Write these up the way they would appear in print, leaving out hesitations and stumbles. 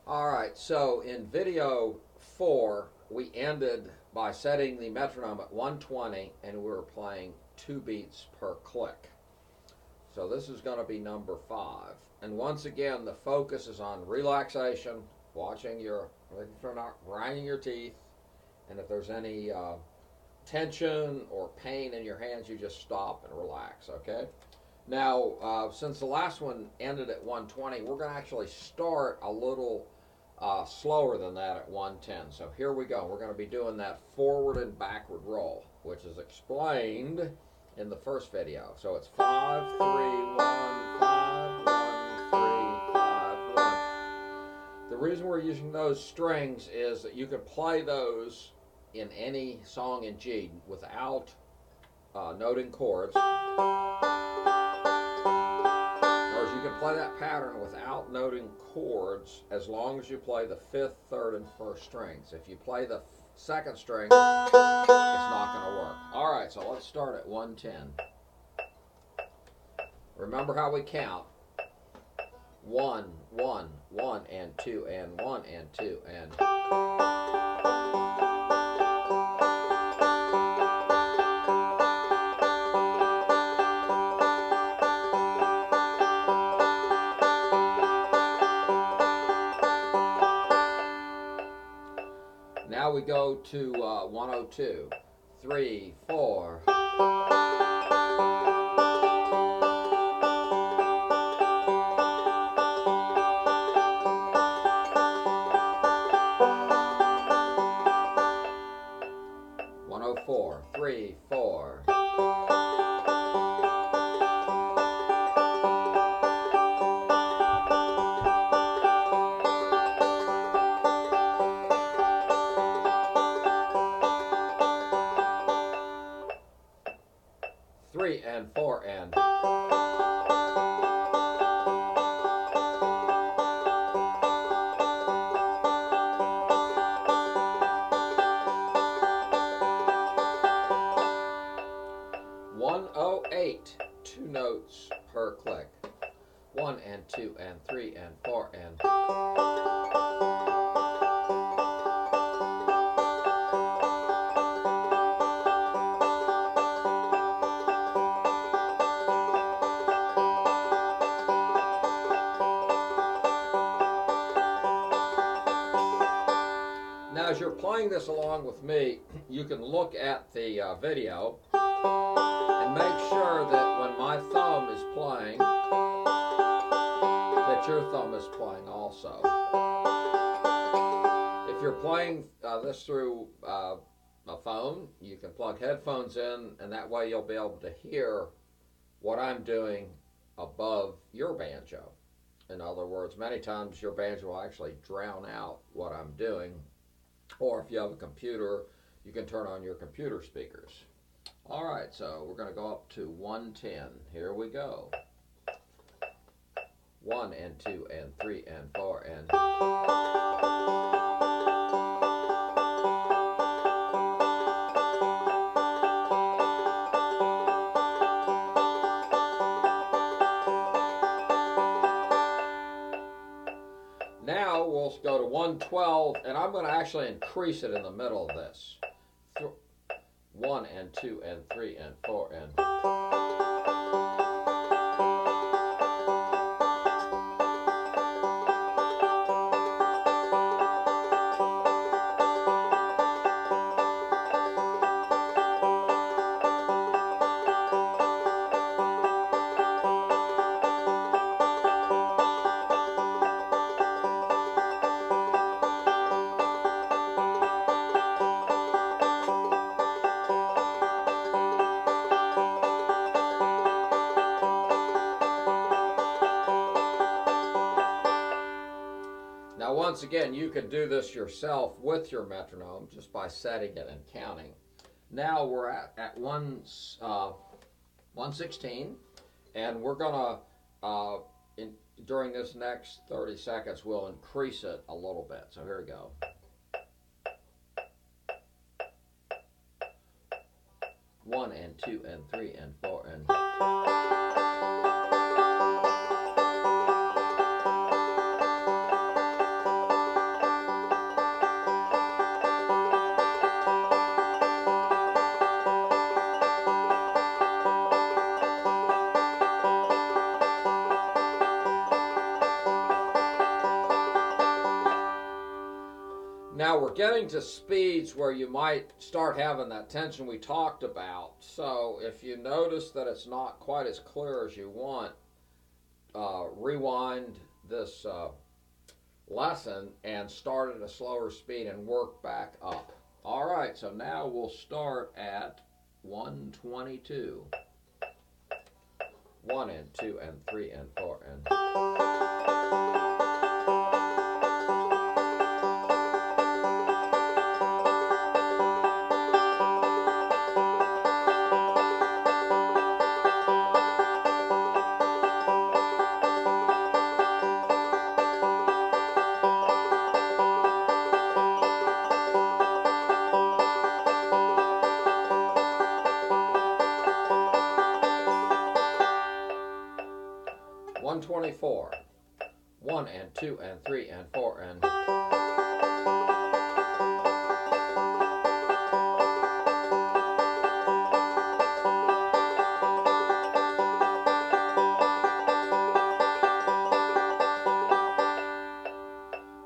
Alright, so in video 4, we ended by setting the metronome at 120 and we were playing 2 beats per click. So this is going to be number 5. And once again, the focus is on relaxation, making sure not grinding your teeth, and if there's any tension or pain in your hands, you just stop and relax, okay? Now, since the last one ended at 120, we're going to actually start a little slower than that at 110. So here we go. We're going to be doing that forward and backward roll, which is explained in the first video. So it's 5, 3, 1, 5, 1, 3, 5, 1. The reason we're using those strings is that you can play those in any song in G without noting chords. You can play that pattern without noting chords as long as you play the 5th, 3rd, and 1st strings. If you play the 2nd string, it's not going to work. Alright, so let's start at 110. Remember how we count. 1, 1, 1, and 2, and 1, and 2, and... Now we go to 102. 3, 4. Three, four. Three and 4 and. Eight, 2 notes per click. 1 and 2 and 3 and 4 and. Now, as you're playing this along with me, you can look at the video and make sure that when my thumb is playing, that your thumb is playing also. If you're playing this through a phone, you can plug headphones in, and that way you'll be able to hear what I'm doing above your banjo. In other words, many times your banjo will actually drown out what I'm doing, or if you have a computer, you can turn on your computer speakers. Alright, so we're going to go up to 110. Here we go. 1 and 2 and 3 and 4 and. Now we'll go to 112, and I'm going to actually increase it in the middle of this. 1 and 2 and 3 and 4 and. Now, once again, you can do this yourself with your metronome just by setting it and counting. Now we're at 116, and we're going to, during this next 30 seconds, we'll increase it a little bit. So here we go. 1 and 2 and 3 and 4 and. Now we're getting to speeds where you might start having that tension we talked about. So if you notice that it's not quite as clear as you want, rewind this lesson and start at a slower speed and work back up. All right, so now we'll start at 122. 1 and 2 and 3 and 4 and... 124. 1 and 2 and 3 and 4 and...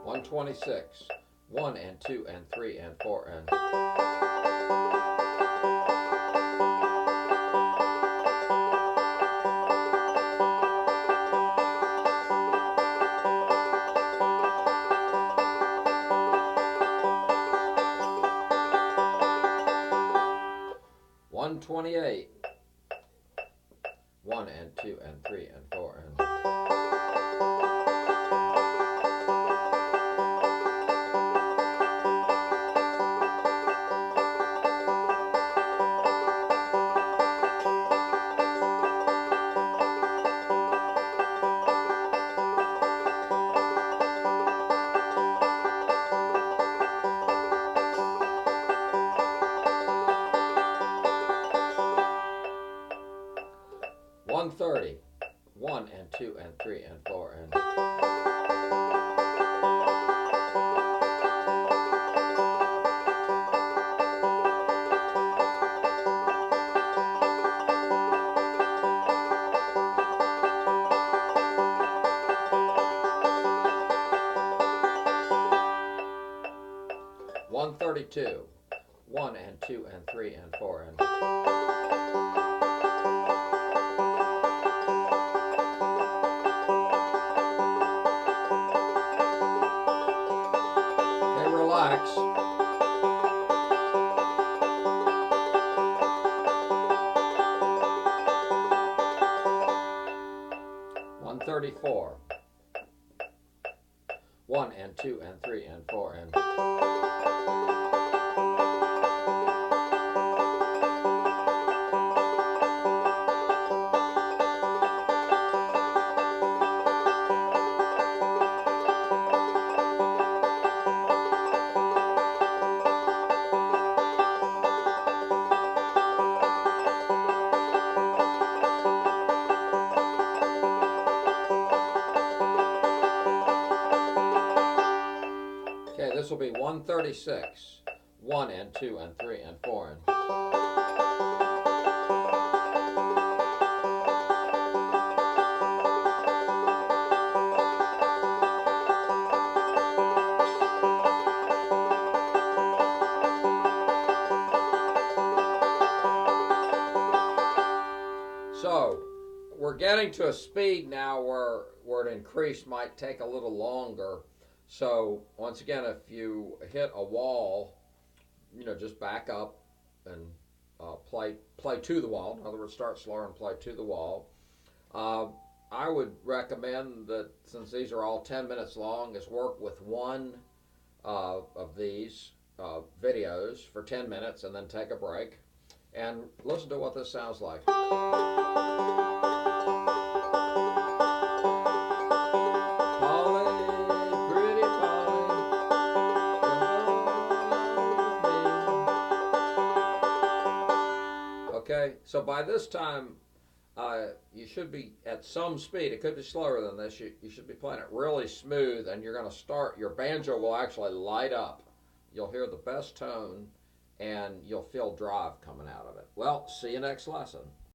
126. 1 and 2 and 3 and 4 and... 128. 1 and 2 and 3 and 4 and... 130. 1 and 2 and 3 and 4 and... 132. 1 and 2 and 3 and 4 and... 134. 1 and 2 and 3 and 4 and... 136. 1 and 2 and 3 and 4 and... 'So we're getting to a speed now where an increase might take a little longer. So once again, if you hit a wall, just back up and play to the wall. In other words, start slower and play to the wall. I would recommend that, since these are all 10 minutes long, is work with one of these videos for 10 minutes and then take a break and listen to what this sounds like. Okay, so by this time, you should be at some speed. It could be slower than this. You should be playing it really smooth, and you're going to start, your banjo will actually light up. You'll hear the best tone, and you'll feel drive coming out of it. Well, see you next lesson.